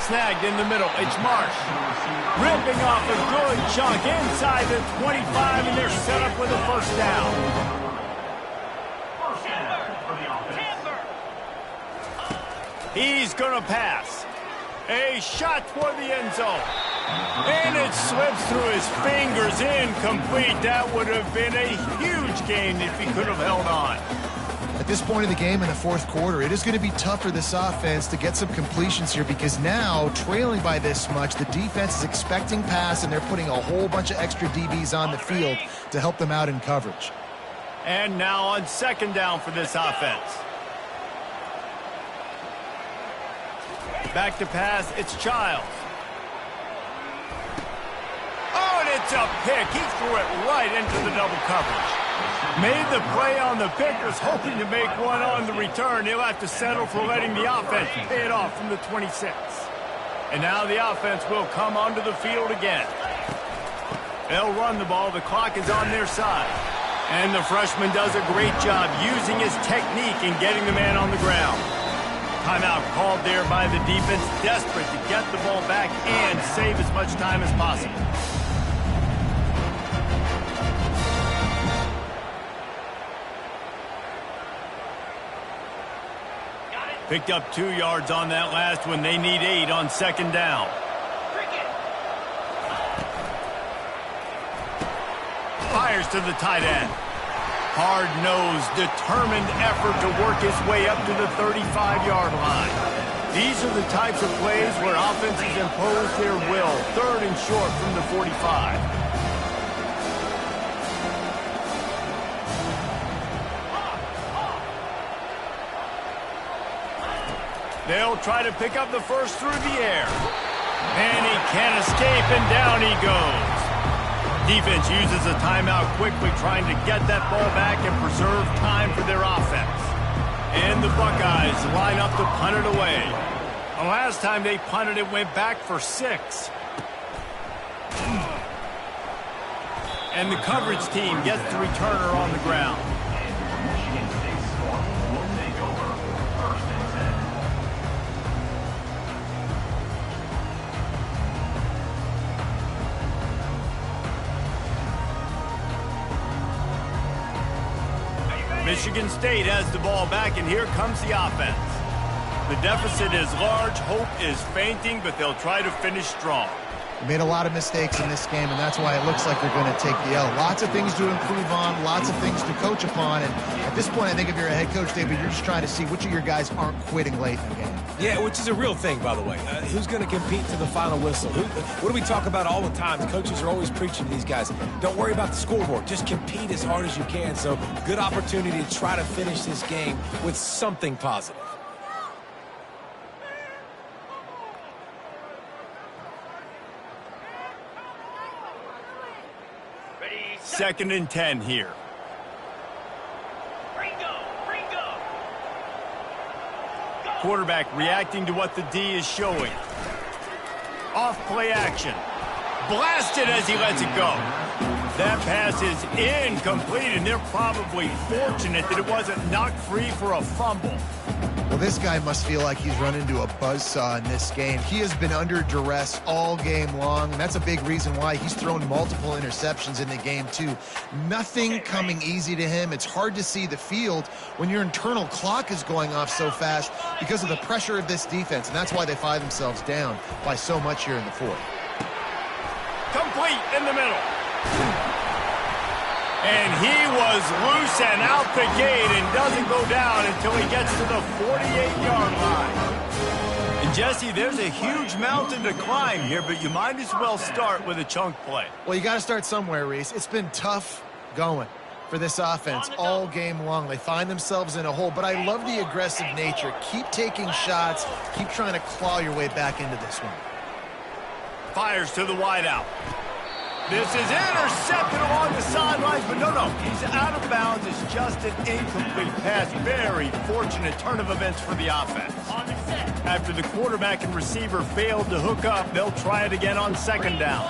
Snagged in the middle. It's Marsh. Ripping off a good chunk inside the 25, and they're set up with a first down. He's going to pass. A shot for the end zone. And it slips through his fingers. Incomplete. That would have been a huge gain if he could have held on. At this point in the game in the 4th quarter, it is going to be tough for this offense to get some completions here because now, trailing by this much, the defense is expecting pass, and they're putting a whole bunch of extra DBs on the field to help them out in coverage. And now on 2nd down for this offense. Back to pass, it's Childs. Oh, and it's a pick. He threw it right into the double coverage. Made the play on the pick, was hoping to make one on the return. He'll have to settle for letting the offense pay it off from the 26. And now the offense will come onto the field again. They'll run the ball. The clock is on their side. And the freshman does a great job using his technique and getting the man on the ground. Timeout called there by the defense, desperate to get the ball back and save as much time as possible. Picked up 2 yards on that last one. They need 8 on 2nd down. Fires to the tight end. Hard-nosed, determined effort to work his way up to the 35-yard line. These are the types of plays where offenses impose their will. 3rd and short from the 45. They'll try to pick up the first through the air. And he can't escape, and down he goes. Defense uses a timeout quickly, trying to get that ball back and preserve time for their offense. And the Buckeyes line up to punt it away. The last time they punted, it went back for 6. And the coverage team gets the returner on the ground. Michigan State Spartans will take over 1st and 10. Michigan State has the ball back, and here comes the offense. The deficit is large, hope is fainting, but they'll try to finish strong. They made a lot of mistakes in this game, and that's why it looks like they're going to take the L. Lots of things to improve on, lots of things to coach upon, and at this point, I think if you're a head coach, David, you're just trying to see which of your guys aren't quitting late in the game. Yeah, which is a real thing, by the way. Who's going to compete to the final whistle? What do we talk about all the time? The coaches are always preaching to these guys. Don't worry about the scoreboard. Just compete as hard as you can. So, good opportunity to try to finish this game with something positive. Ready, 2nd and 10 here. Quarterback reacting to what the D is showing. Off play action. Blasted as he lets it go. That pass is incomplete, and they're probably fortunate that it wasn't knocked free for a fumble. Well, this guy must feel like he's run into a buzzsaw in this game. He has been under duress all game long, and that's a big reason why he's thrown multiple interceptions in the game, too. Nothing coming easy to him. It's hard to see the field when your internal clock is going off so fast because of the pressure of this defense, and that's why they find themselves down by so much here in the 4th. Complete in the middle. And he was loose and out the gate and doesn't go down until he gets to the 48-yard line. And Jesse, there's a huge mountain to climb here, but you might as well start with a chunk play. Well, you got to start somewhere, Reese. It's been tough going for this offense all game long. They find themselves in a hole, but I love the aggressive nature. Keep taking shots. Keep trying to claw your way back into this one. Fires to the wideout. This is intercepted along the sidelines, but no, he's out of bounds. It's just an incomplete pass. Very fortunate turn of events for the offense. After the quarterback and receiver failed to hook up, they'll try it again on 2nd down.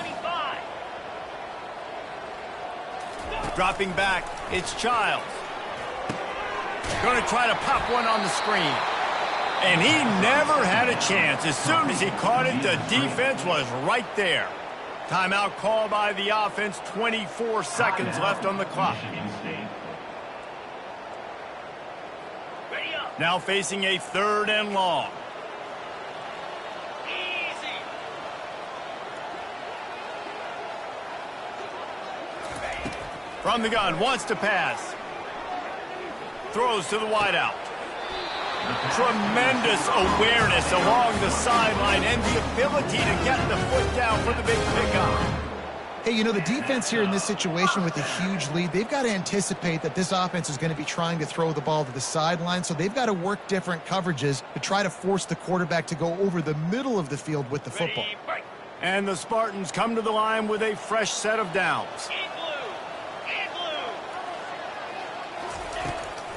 Dropping back, it's Childs. Going to try to pop one on the screen. And he never had a chance. As soon as he caught it, the defense was right there. Timeout called by the offense, 24 seconds left on the clock. Now facing a 3rd and long. Easy. From the gun, wants to pass. Throws to the wideout. Tremendous awareness along the sideline and the ability to get the foot down for the big pickup. Hey, you know, the defense here in this situation with a huge lead, they've got to anticipate that this offense is going to be trying to throw the ball to the sideline, so they've got to work different coverages to try to force the quarterback to go over the middle of the field with the football. And the Spartans come to the line with a fresh set of downs.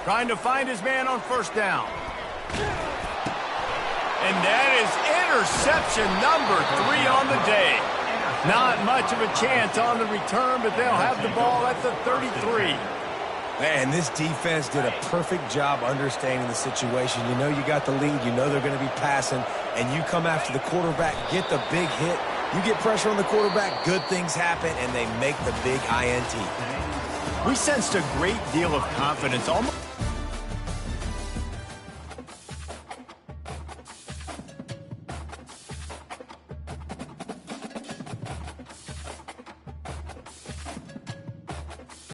Trying to find his man on 1st down. And that is interception number 3 on the day. Not much of a chance on the return, but they'll have the ball at the 33. Man, this defense did a perfect job understanding the situation. You know you got the lead. You know they're going to be passing. And you come after the quarterback, get the big hit. You get pressure on the quarterback, good things happen, and they make the big INT. We sensed a great deal of confidence, almost